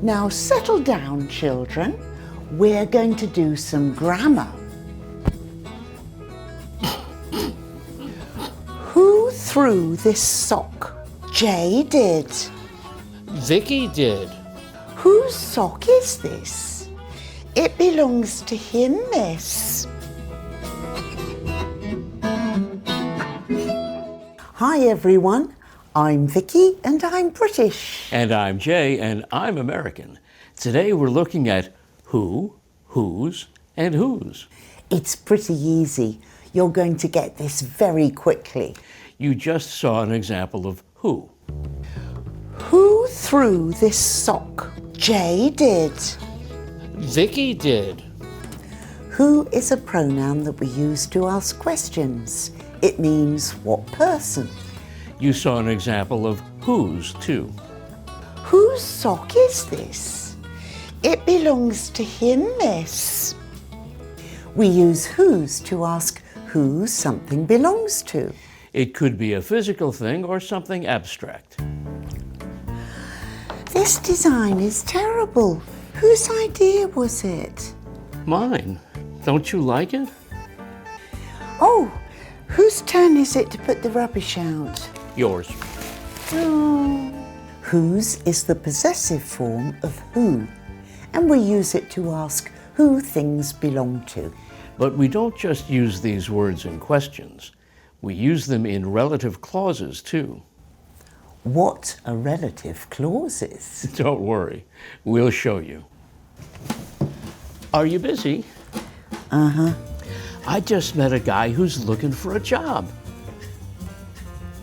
Now settle down, children. We're going to do some grammar. Who threw this sock? Jay did. Vicky did. Whose sock is this? It belongs to him, miss. Hi everyone, I'm Vicky and I'm British. And I'm Jay and I'm American. Today we're looking at who, whose, and whose. It's pretty easy. You're going to get this very quickly. You just saw an example of who. Who threw this sock? Jay did. Vicky did. Who is a pronoun that we use to ask questions. It means what person. You saw an example of whose too. Whose sock is this? It belongs to him, miss. We use whose to ask who something belongs to. It could be a physical thing or something abstract. This design is terrible. Whose idea was it? Mine. Don't you like it? Oh, whose turn is it to put the rubbish out? Yours. Oh. Whose is the possessive form of who, and we use it to ask who things belong to. But we don't just use these words in questions. We use them in relative clauses too. What are relative clauses? Don't worry, we'll show you. Are you busy? Uh-huh. I just met a guy who's looking for a job.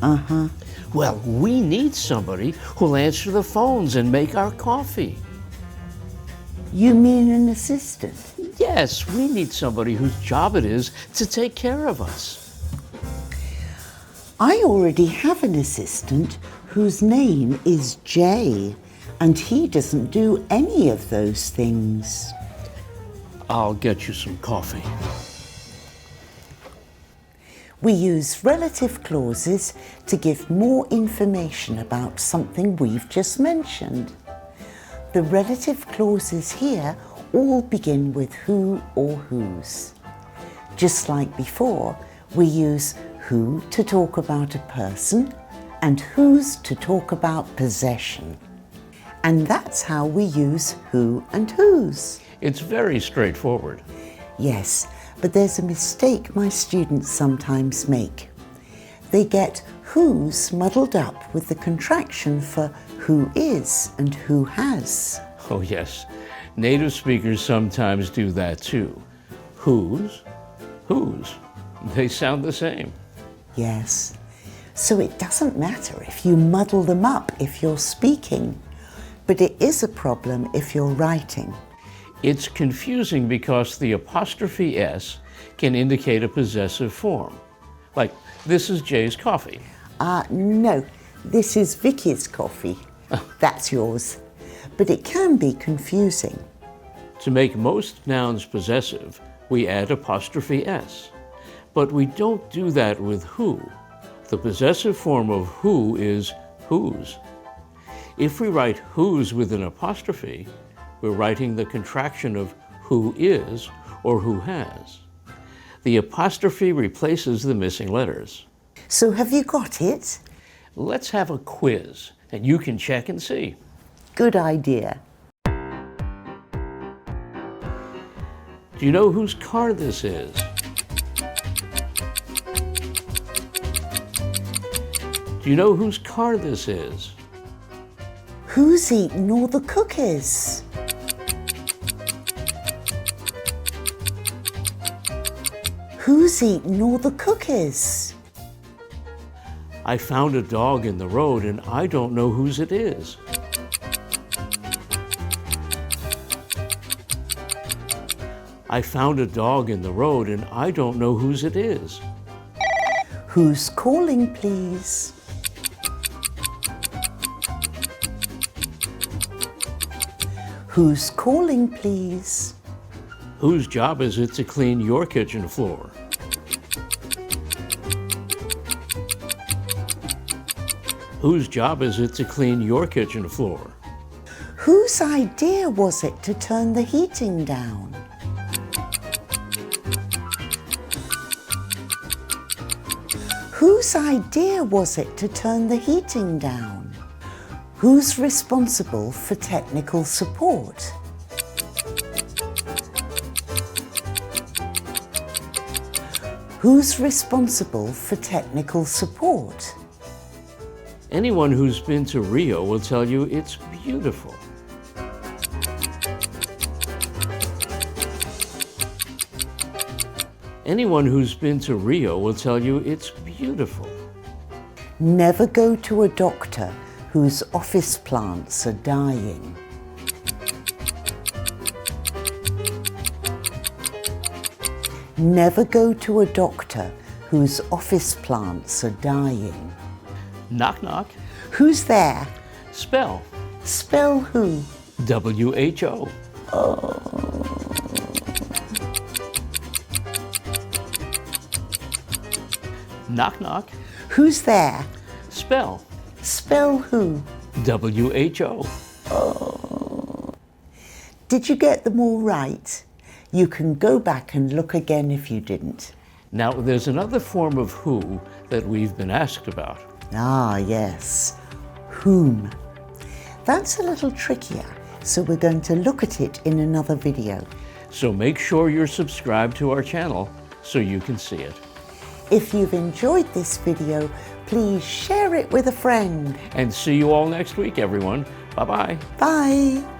Uh-huh. Well, we need somebody who'll answer the phones and make our coffee. You mean an assistant? Yes, we need somebody whose job it is to take care of us. I already have an assistant whose name is Jay, and he doesn't do any of those things. I'll get you some coffee. We use relative clauses to give more information about something we've just mentioned. The relative clauses here all begin with who or whose. Just like before, we use who to talk about a person and whose to talk about possession. And that's how we use who and whose. It's very straightforward. Yes, but there's a mistake my students sometimes make. They get whose muddled up with the contraction for who is and who has. Oh yes, native speakers sometimes do that too. Whose, whose. They sound the same. Yes, so it doesn't matter if you muddle them up if you're speaking, but it is a problem if you're writing. It's confusing because the apostrophe S can indicate a possessive form. Like, this is Jay's coffee. No, this is Vicky's coffee. That's yours. But it can be confusing. To make most nouns possessive, we add apostrophe S. But we don't do that with who. The possessive form of who is whose. If we write whose with an apostrophe, we're writing the contraction of who is or who has. The apostrophe replaces the missing letters. So have you got it? Let's have a quiz, and you can check and see. Good idea. Do you know whose car this is? Do you know whose car this is? Who's eaten all the cookies? Who's eaten all the cookies? I found a dog in the road and I don't know whose it is. I found a dog in the road and I don't know whose it is. Who's calling, please? Who's calling, please? Whose job is it to clean your kitchen floor? Whose job is it to clean your kitchen floor? Whose idea was it to turn the heating down? Whose idea was it to turn the heating down? Who's responsible for technical support? Who's responsible for technical support? Anyone who's been to Rio will tell you it's beautiful. Anyone who's been to Rio will tell you it's beautiful. Never go to a doctor whose office plants are dying. Never go to a doctor whose office plants are dying. Knock, knock. Who's there? Spell. Spell who? W-H-O. Knock, knock. Who's there? Spell. Spell who? W-H-O. Did you get them all right? You can go back and look again if you didn't. Now, there's another form of who that we've been asked about. Ah, yes. Whom. That's a little trickier, so we're going to look at it in another video. So make sure you're subscribed to our channel so you can see it. If you've enjoyed this video, please share it with a friend. And see you all next week, everyone. Bye-bye. Bye.